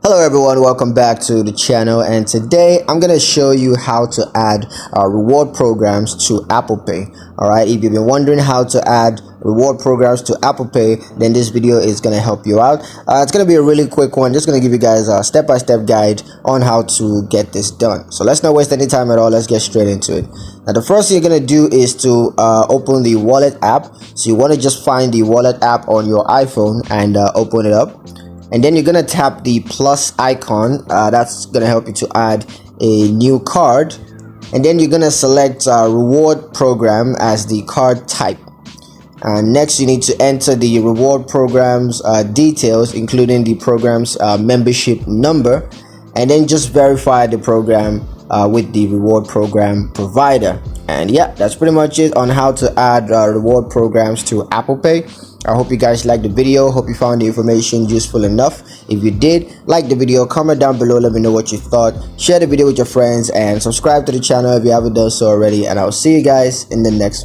Hello everyone, welcome back to the channel, and today I'm gonna show you how to add reward programs to Apple Pay. Alright, if you've been wondering how to add reward programs to Apple Pay, then this video is gonna help you out. It's gonna be a really quick one, just gonna give you guys a step-by-step guide on how to get this done. So let's not waste any time at all, let's get straight into it. Now the first thing you're gonna do is to open the wallet app. So you want to just find the wallet app on your iPhone and open it up. And then you're gonna tap the plus icon. That's gonna help you to add a new card, and then you're gonna select reward program as the card type. And next you need to enter the reward program's details, including the program's membership number, and then just verify the program with the reward program provider. And yeah, that's pretty much it on how to add reward programs to Apple Pay. I hope you guys liked the video. Hope you found the information useful enough. If you did, like the video, comment down below, let me know what you thought. Share the video with your friends and subscribe to the channel if you haven't done so already, and I'll see you guys in the next